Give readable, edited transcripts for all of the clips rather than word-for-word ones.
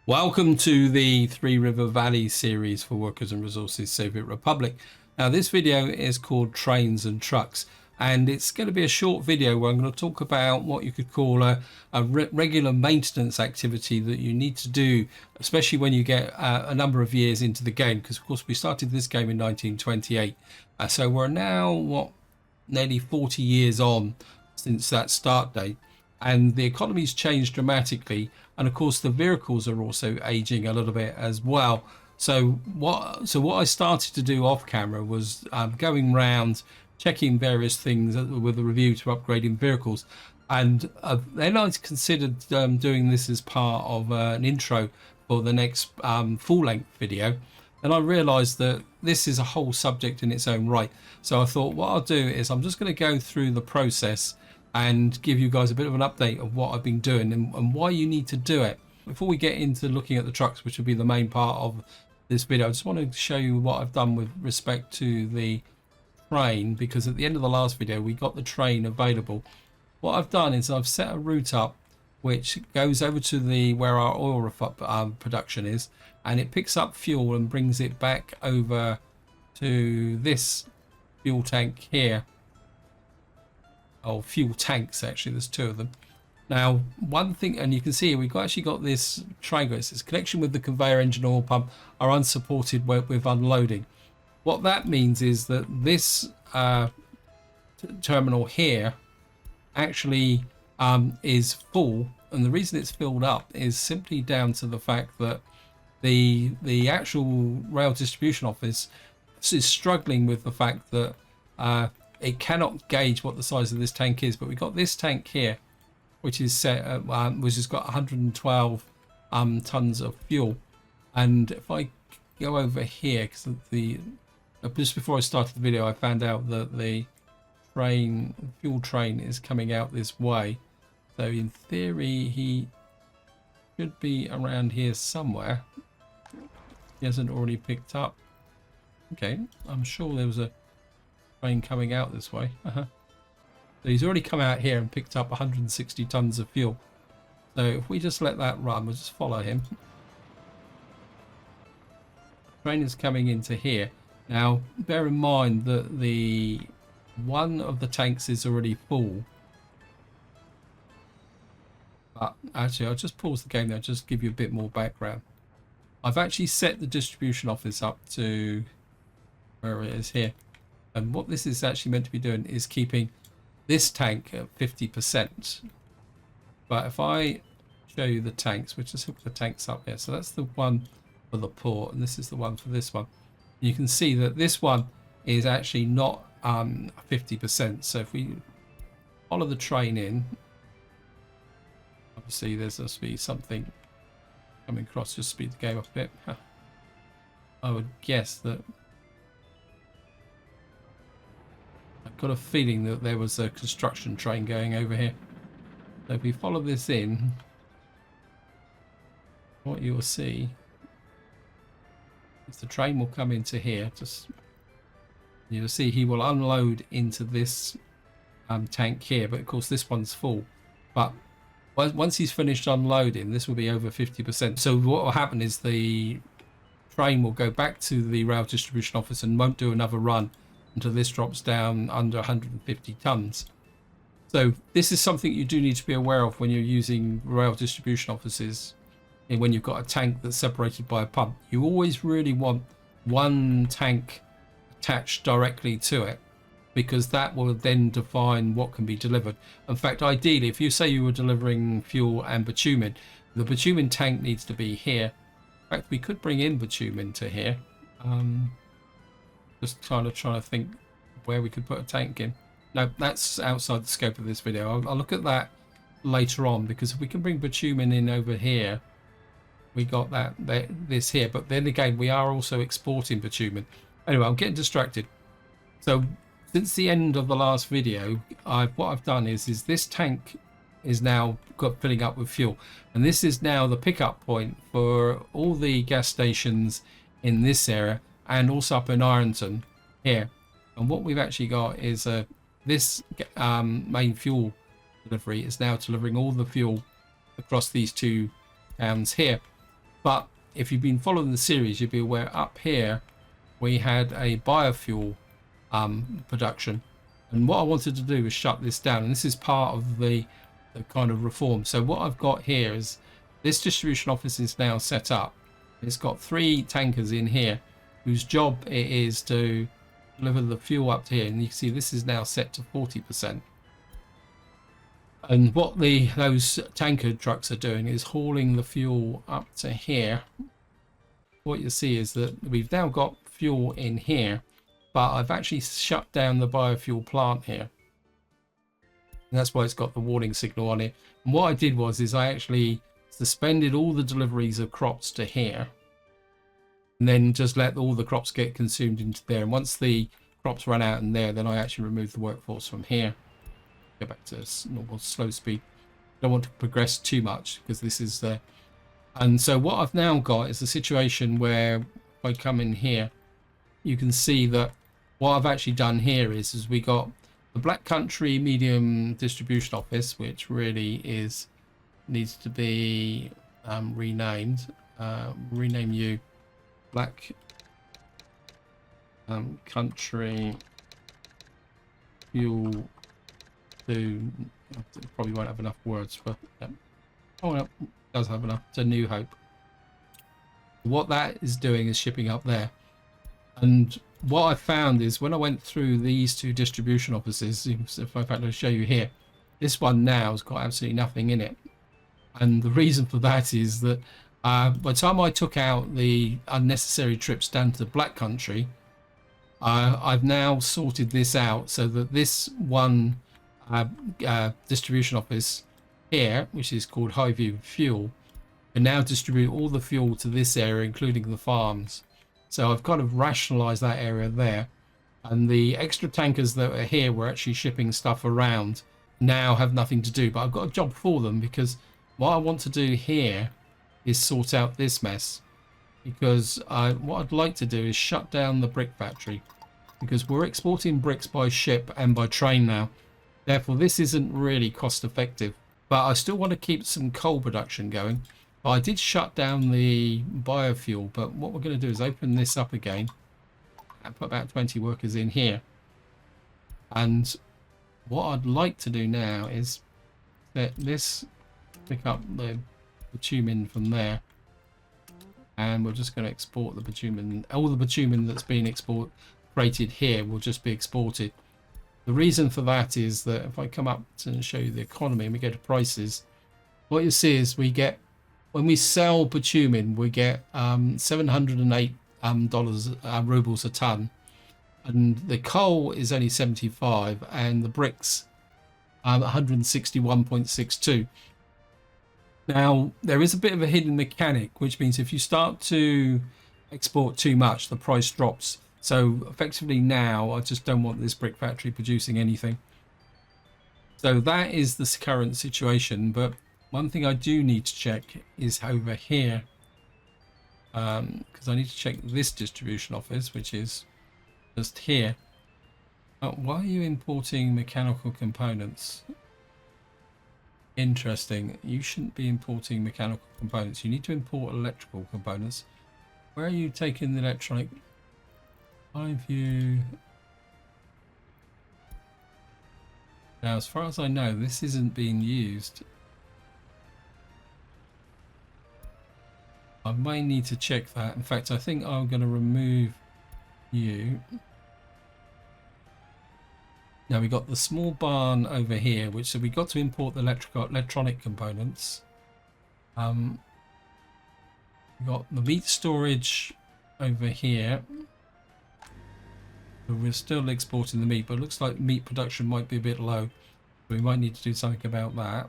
Welcome to the Three River Valley series for Workers and Resources Soviet Republic. Now this video is called Trains and Trucks, and it's going to be a short video where I'm going to talk about what you could call a regular maintenance activity that you need to do, especially when you get a number of years into the game, because of course we started this game in 1928. So we're now, nearly 40 years on since that start date. And the economy's changed dramatically, and of course the vehicles are also aging a little bit as well. So what I started to do off camera was going round checking various things with a review to upgrading vehicles, and then I considered doing this as part of an intro for the next full-length video. And I realized that this is a whole subject in its own right, so I thought what I'll do is I'm just going to go through the process and give you guys a bit of an update of what I've been doing and why you need to do it. Before we get into looking at the trucks, which will be the main part of this video, I just want to show you what I've done with respect to the train, because at the end of the last video we got the train available. What I've done is I've set a route up which goes over to where our oil production is, and it picks up fuel and brings it back over to this fuel tank here. Oh, fuel tanks, actually, there's two of them. Now, one thing, and you can see we've actually got this triangle. It says connection with the conveyor engine oil pump are unsupported with unloading. What that means is that this terminal here actually is full, and the reason it's filled up is simply down to the fact that the actual rail distribution office is struggling with the fact that it cannot gauge what the size of this tank is. But we've got this tank here, which is set which has got 112 tons of fuel. And if I go over here, because just before I started the video I found out that the fuel train is coming out this way, so in theory he should be around here somewhere. He hasn't already picked up. Okay, I'm sure there was a train coming out this way. So he's already come out here and picked up 160 tons of fuel. So if we just let that run, we'll just follow him. The train is coming into here. Now bear in mind that the one of the tanks is already full. But actually I'll just pause the game there, just give you a bit more background. I've actually set the distribution office up to where it is here. And what this is actually meant to be doing is keeping this tank at 50%. But if I show you the tanks, we'll just hook the tanks up here. So that's the one for the port, and this is the one for this one. You can see that this one is actually not 50%. So if we follow the train in, obviously there's supposed to be something coming across. Just speed the game up a bit. I would guess that I've got a feeling that there was a construction train going over here. So if we follow this in, what you will see is the train will come into here. You'll see he will unload into this tank here, but of course this one's full. But once he's finished unloading, this will be over 50%. So what will happen is the train will go back to the rail distribution office and won't do another run until this drops down under 150 tons. So this is something you do need to be aware of when you're using rail distribution offices. And when you've got a tank that's separated by a pump, you always really want one tank attached directly to it, because that will then define what can be delivered. In fact, ideally, if you say you were delivering fuel and bitumen, the bitumen tank needs to be here. In fact, we could bring in bitumen to here. Just kind of trying to think where we could put a tank in. No, that's outside the scope of this video. I'll look at that later on, because if we can bring bitumen in over here, we got this here. But then again, we are also exporting bitumen. Anyway, I'm getting distracted. So since the end of the last video, what I've done is this tank is now filling up with fuel, and this is now the pickup point for all the gas stations in this area, and also up in Ironton here. And what we've actually got is this main fuel delivery is now delivering all the fuel across these two towns here. But if you've been following the series, you'll be aware up here we had a biofuel production, and what I wanted to do was shut this down, and this is part of the kind of reform. So what I've got here is this distribution office is now set up. It's got 3 tankers in here whose job it is to deliver the fuel up to here, and you can see this is now set to 40%. And what those tanker trucks are doing is hauling the fuel up to here. What you see is that we've now got fuel in here, but I've actually shut down the biofuel plant here. And that's why it's got the warning signal on it. And what I did was I actually suspended all the deliveries of crops to here, and then just let all the crops get consumed into there. And once the crops run out in there, then I actually remove the workforce from here. Go back to normal slow speed. Don't want to progress too much because this is the... And so what I've now got is a situation where if I come in here, you can see that what I've actually done here is we got the Black Country Medium Distribution Office, which really needs to be renamed. Rename you Black Country Fuel 2. Probably won't have enough words for that. Oh no, it does have enough. It's a New Hope. What that is doing is shipping up there. And what I found is when I went through these 2 distribution offices, if I've had to show you here, this one now has got absolutely nothing in it. And the reason for that is that by the time I took out the unnecessary trips down to the Black Country, I've now sorted this out so that this one distribution office here, which is called Highview Fuel, can now distribute all the fuel to this area, including the farms. So I've kind of rationalized that area there, and the extra tankers that are here were actually shipping stuff around now have nothing to do, but I've got a job for them, because what I want to do here is sort out this mess, because what I'd like to do is shut down the brick factory, because we're exporting bricks by ship and by train now. Therefore this isn't really cost effective, but I still want to keep some coal production going. I did shut down the biofuel, but what we're going to do is open this up again and put about 20 workers in here. And what I'd like to do now is let this pick up the bitumen from there, and we're just going to export the bitumen. All the bitumen that's been created here will just be exported. The reason for that is that if I come up to show you the economy and we go to prices, what you see is we get, when we sell bitumen, we get $708 rubles a ton, and the coal is only 75, and the bricks 161.62. Now there is a bit of a hidden mechanic, which means if you start to export too much, the price drops. So effectively now I just don't want this brick factory producing anything. So that is the current situation. But one thing I do need to check is over here, because I need to check this distribution office, which is just here. Why are you importing mechanical components? Interesting. You shouldn't be importing mechanical components. You need to import electrical components. Where are you taking the electronic? Highview. Now, as far as I know, this isn't being used. I may need to check that. In fact, I think I'm going to remove you. Now we got the small barn over here, which so we got to import the electronic components. We got the meat storage over here. So we're still exporting the meat, but it looks like meat production might be a bit low. So we might need to do something about that.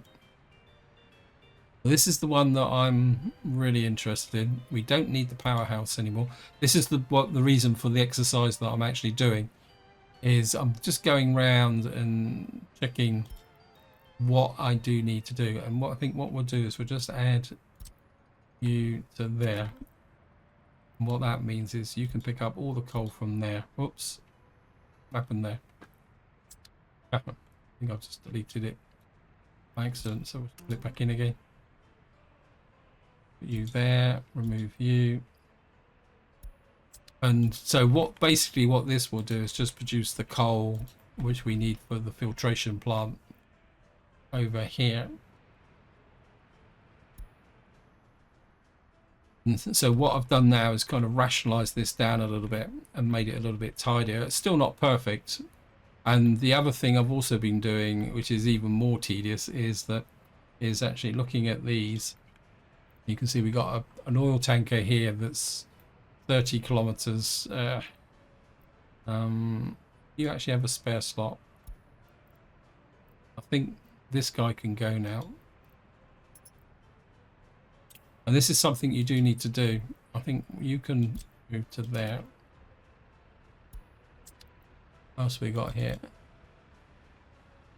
This is the one that I'm really interested in. We don't need the powerhouse anymore. This is the reason for the exercise that I'm actually doing. Is I'm just going around and checking what I do need to do, and what I think what we'll do is we'll just add you to there. And what that means is you can pick up all the coal from there. Whoops, what happened there? I think I've just deleted it by accident, so we'll put it back in again. Put you there, remove you. And so what basically what this will do is just produce the coal which we need for the filtration plant over here. And so what I've done now is kind of rationalize this down a little bit and made it a little bit tidier. It's still not perfect. And the other thing I've also been doing, which is even more tedious, is actually looking at these. You can see we got an oil tanker here that's 30 kilometers. You actually have a spare slot. I think this guy can go now. And this is something you do need to do. I think you can move to there. What else we got here?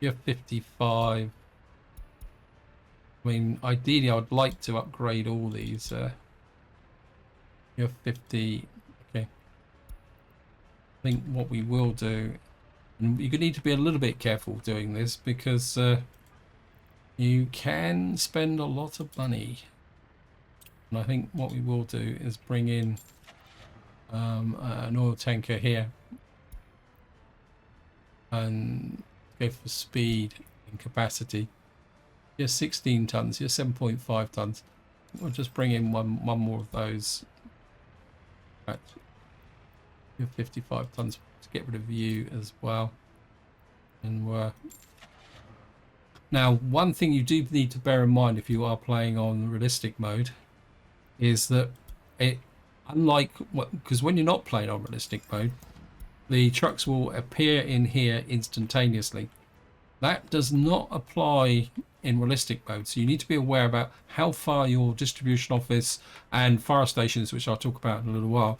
You have 55. I mean, ideally, I would like to upgrade all these. You have 50. Okay. I think what we will do, and you need to be a little bit careful doing this because you can spend a lot of money. And I think what we will do is bring in an oil tanker here and go for speed and capacity. You're 16 tons, you're 7.5 tons. We'll just bring in one more of those. You're 55 tons to get rid of you as well. And we're now, one thing you do need to bear in mind if you are playing on realistic mode is that it, unlike because when you're not playing on realistic mode, the trucks will appear in here instantaneously. That does not apply in realistic mode, so you need to be aware about how far your distribution office and fire stations, which I'll talk about in a little while,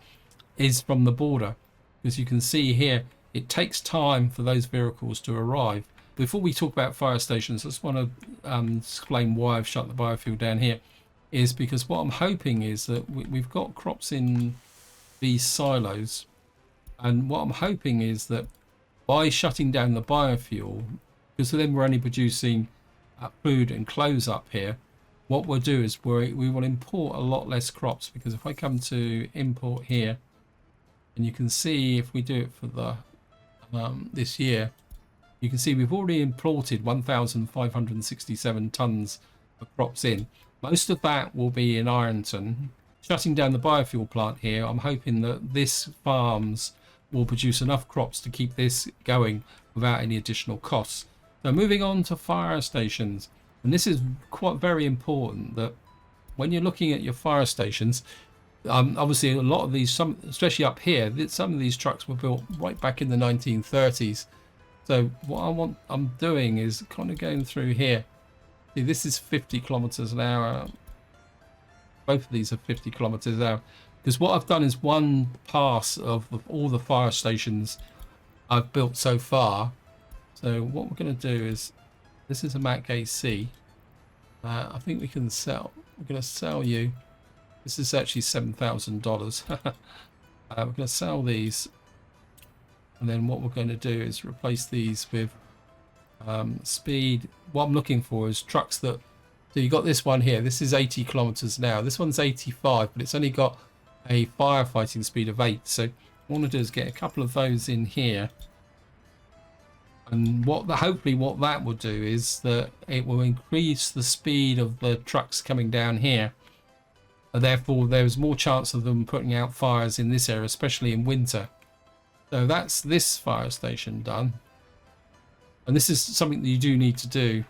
is from the border. Because you can see here, it takes time for those vehicles to arrive. Before we talk about fire stations, I just want to explain why I've shut the biofuel down here. Is because what I'm hoping is that we've got crops in these silos, and what I'm hoping is that by shutting down the biofuel, because then we're only producing food and clothes up here, what we'll do is we will import a lot less crops. Because if I come to import here, and you can see if we do it for the this year, you can see we've already imported 1,567 tons of crops in. Most of that will be in Ironton. Shutting down the biofuel plant here, I'm hoping that this farms will produce enough crops to keep this going without any additional costs. So moving on to fire stations, and this is quite very important that when you're looking at your fire stations, obviously a lot of these, especially up here, some of these trucks were built right back in the 1930s. So what I'm doing is kind of going through here. See, this is 50 kilometers an hour. Both of these are 50 kilometers an hour. Because what I've done is one pass of all the fire stations I've built so far. So what we're going to do is, this is a Mac AC. I think we can sell. We're going to sell you. This is actually $7,000. We're going to sell these. And then what we're going to do is replace these with speed. What I'm looking for is trucks that, so you got this one here, this is 80 kilometers an hour, this one's 85, but it's only got a firefighting speed of 8. So what I want to do is get a couple of those in here, and hopefully what that will do is that it will increase the speed of the trucks coming down here, and therefore there's more chance of them putting out fires in this area, especially in winter. So that's this fire station done. And this is something that you do need to do.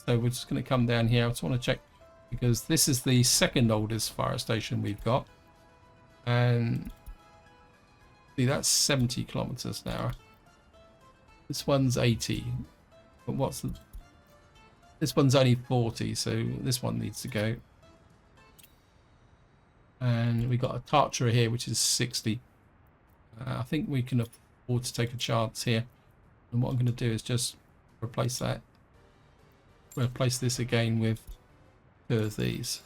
So we're just going to come down here. I just want to check, because this is the second oldest fire station we've got. And see, that's 70 kilometers an hour. This one's 80. But this one's only 40, so this one needs to go. And we got a Tartra here, which is 60. I think we can afford to take a chance here. And what I'm going to do is just replace that. Replace this again with 2 of these.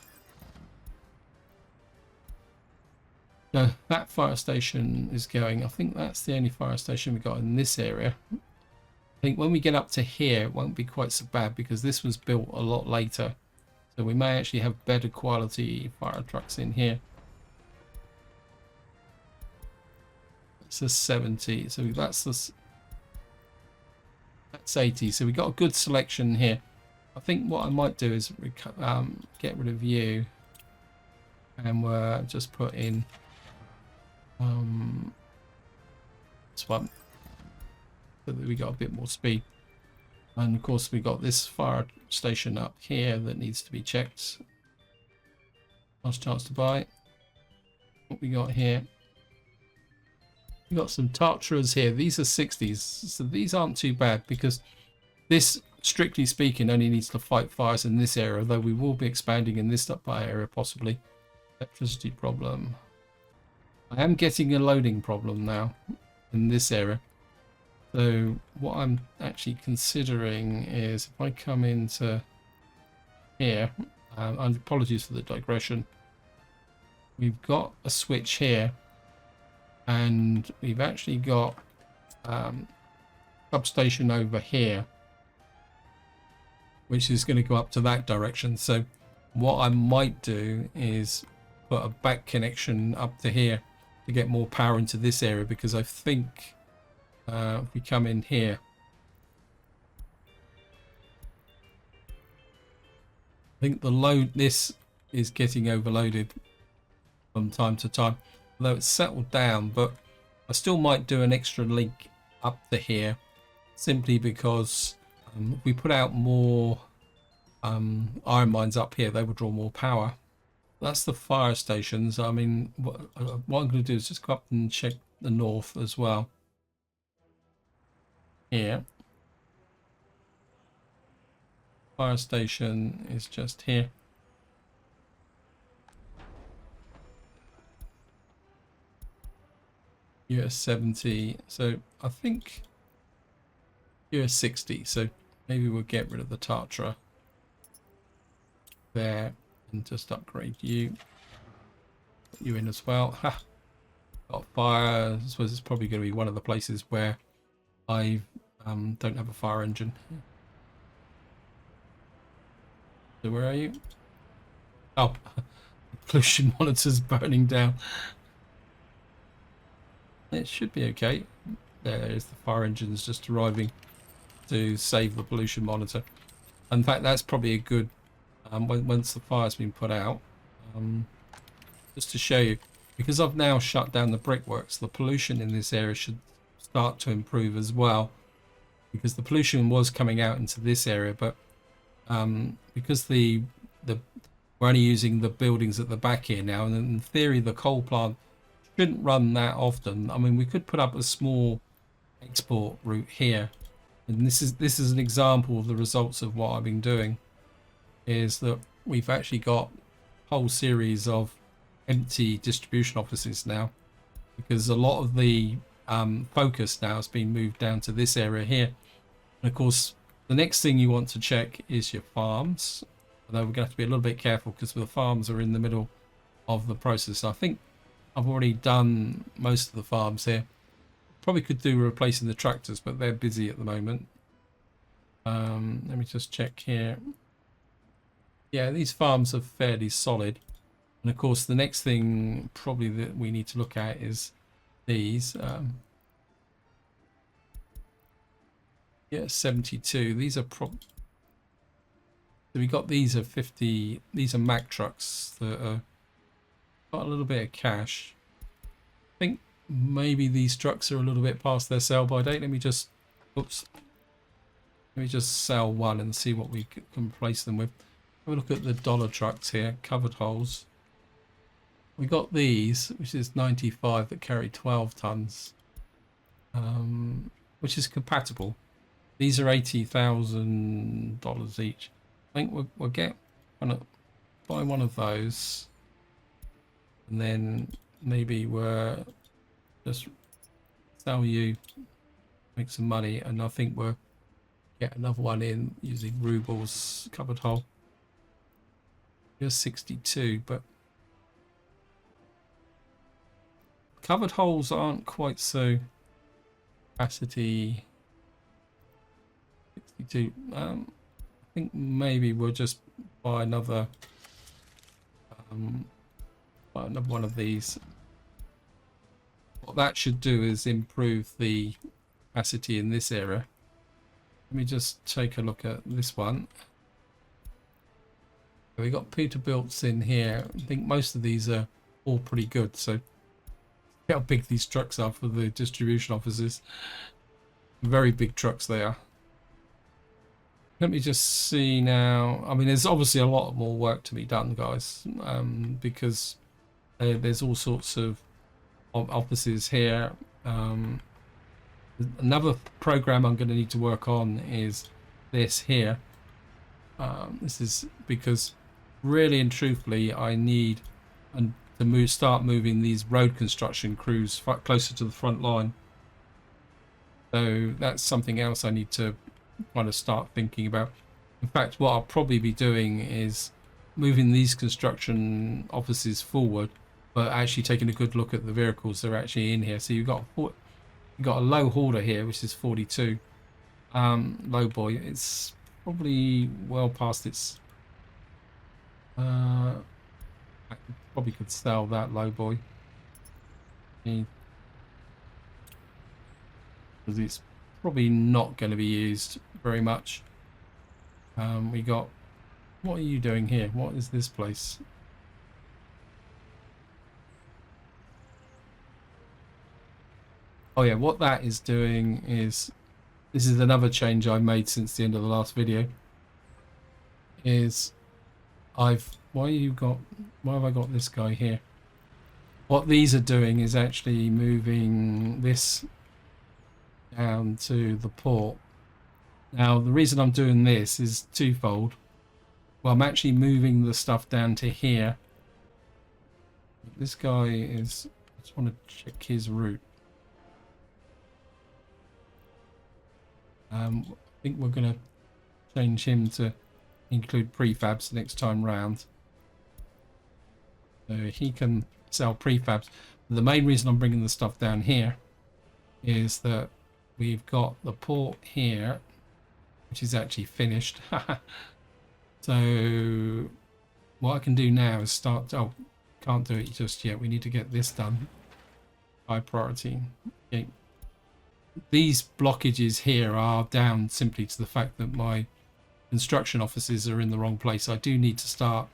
Now that fire station is going. I think that's the only fire station we got in this area. I think when we get up to here, it won't be quite so bad because this was built a lot later. So we may actually have better quality fire trucks in here. It's a 70, so that's 80. So we got a good selection here. I think what I might do is get rid of you, and we'll just put in this one, so that we got a bit more speed. And of course we got this fire station up here that needs to be checked. Last chance to buy. What we got here? We got some Tatras here. These are 60s, so these aren't too bad, because this, strictly speaking, only needs to fight fires in this area, though we will be expanding in this area possibly. Electricity problem. I am getting a loading problem now in this area. So what I'm actually considering is, if I come into here, and apologies for the digression, we've got a switch here, and we've actually got substation over here, which is going to go up to that direction. So what I might do is put a back connection up to here to get more power into this area, because I think if we come in here, I think this is getting overloaded from time to time, although it's settled down. But I still might do an extra link up to here, simply because if we put out more iron mines up here, they will draw more power. That's the fire stations. I mean, what I'm going to do is just go up and check the north as well. Here, fire station is just here. US 70, so I think US 60, so maybe we'll get rid of the Tatra there and just upgrade you. Put you in as well. Ha! Got fire. I suppose it's probably going to be one of the places where I don't have a fire engine. So where are you? Oh, the pollution monitor's burning down. It should be okay. There's the fire engines just arriving to save the pollution monitor. In fact, that's probably a good, once the fire's been put out, just to show you, because I've now shut down the brickworks, the pollution in this area should start to improve as well, because the pollution was coming out into this area, but because we're only using the buildings at the back here now, and in theory the coal plant shouldn't run that often. I mean, we could put up a small export route here, and this is an example of the results of what I've been doing, is that we've actually got a whole series of empty distribution offices now, because a lot of the focus now has been moved down to this area here. And of course, the next thing you want to check is your farms, although we're going to have to be a little bit careful because the farms are in the middle of the process. I think I've already done most of the farms here. Probably could do replacing the tractors, but they're busy at the moment. Let me just check here. Yeah, these farms are fairly solid. And of course, the next thing probably that we need to look at is these. Yeah, 72. These are so we got these are 50. These are Mack trucks that are got a little bit of cash. I think maybe these trucks are a little bit past their sell by date. Let me just sell one and see what we can replace them with. Have a look at the dollar trucks here, covered holes. We got these, which is 95, that carry 12 tons, which is compatible. These are $80,000 each. I think we'll buy one of those, and then maybe we'll just sell you, make some money, and I think we'll get another one in using rubles covered hole. Here's 62, but covered holes aren't quite so capacity. 62. I think maybe we'll just buy another one of these. What that should do is improve the capacity in this area. Let me just take a look at this one. We got Peterbilts in here. I think most of these are all pretty good. So how big these trucks are for the distribution offices. Very big trucks they are. Let me just see now. I mean, there's obviously a lot more work to be done, guys, because there's all sorts of offices here. Another program I'm going to need to work on is this here. This is because really and truthfully I need to start moving these road construction crews closer to the front line. So that's something else I need to kind of start thinking about. In fact, what I'll probably be doing is moving these construction offices forward, but actually taking a good look at the vehicles that are actually in here. So you've got a low hauler here, which is 42. Low boy, it's probably well past its. I probably could sell that low boy because it's probably not going to be used very much. We got. What are you doing here? What is this place? Oh yeah, what that is doing is, this is another change I made since the end of the last video, is why have I got this guy here? What these are doing is actually moving this down to the port. Now the reason I'm doing this is twofold. Well, I'm actually moving the stuff down to here. This guy is, I just want to check his route. I think we're going to change him to include prefabs next time round. So he can sell prefabs. The main reason I'm bringing the stuff down here is that we've got the port here, which is actually finished. So what I can do now is start. Oh, can't do it just yet. We need to get this done. High priority. Okay. These blockages here are down simply to the fact that my construction offices are in the wrong place. I do need to start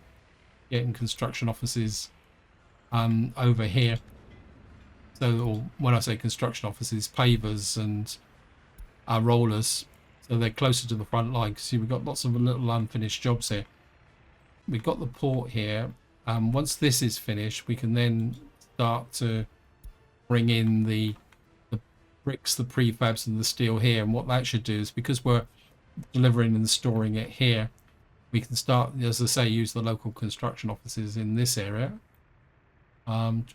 getting construction offices over here. So, or when I say construction offices, pavers and rollers, so they're closer to the front line. See, we've got lots of little unfinished jobs here. We've got the port here. Once this is finished, we can then start to bring in the bricks, the prefabs and the steel here. And what that should do is, because we're delivering and storing it here, we can start, as I say, use the local construction offices in this area. And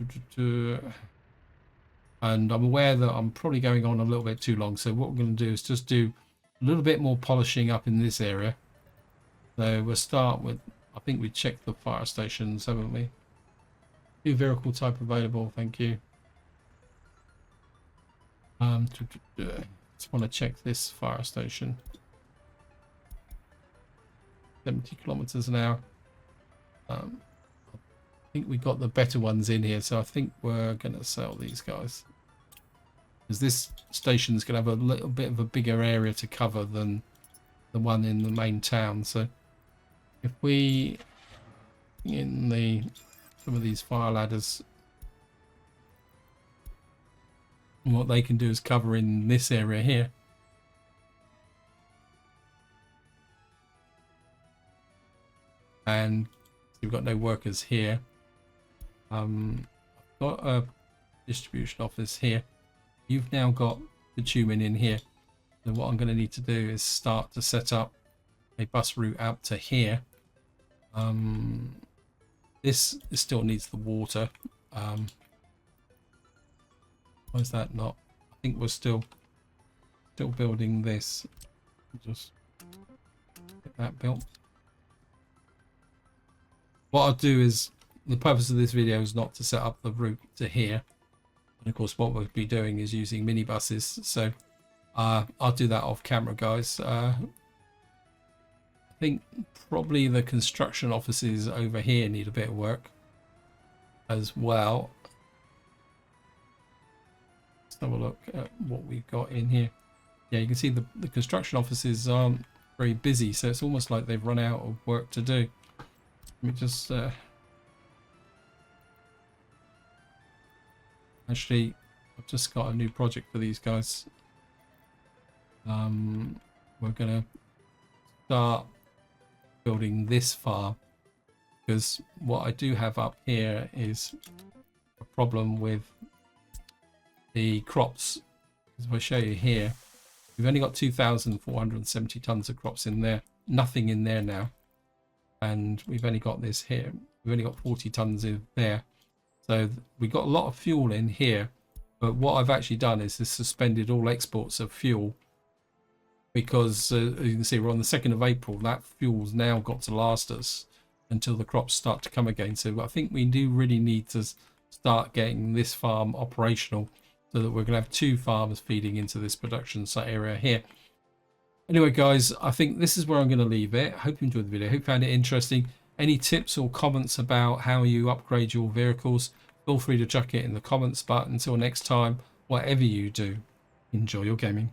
I'm aware that I'm probably going on a little bit too long, so what we're going to do is just do a little bit more polishing up in this area. So we'll start with, I think we checked the fire stations, haven't we? New vehicle type available, thank you. Just want to check this fire station. 70 kilometers an hour. I think we got the better ones in here, so I think we're going to sell these guys, because this station's going to have a little bit of a bigger area to cover than the one in the main town. So if we some of these fire ladders, what they can do is cover in this area here. And we've got no workers here. I've got a distribution office here. You've now got the bitumen in here. So what I'm going to need to do is start to set up a bus route out to here. This still needs the water. Why is that not? I think we're still building this. Just get that built. What I'll do is, the purpose of this video is not to set up the route to here. And of course what we'll be doing is using minibuses. So I'll do that off camera, guys. I think probably the construction offices over here need a bit of work as well. Let's have a look at what we've got in here. Yeah, you can see the construction offices aren't very busy, so it's almost like they've run out of work to do. Let me just actually, I've just got a new project for these guys. We're gonna start building this farm, because what I do have up here is a problem with the crops. If I show you here, we've only got 2,470 tons of crops in there, nothing in there now, and we've only got this here, we've only got 40 tons in there. So we got a lot of fuel in here, but what I've actually done is this suspended all exports of fuel, because as you can see, we're on the 2nd of April. That fuel's now got to last us until the crops start to come again. So I think we do really need to start getting this farm operational, so that we're going to have 2 farms feeding into this production site area here. Anyway, guys, I think this is where I'm going to leave it. I hope you enjoyed the video. I hope you found it interesting. Any tips or comments about how you upgrade your vehicles, feel free to chuck it in the comments. But until next time, whatever you do, enjoy your gaming.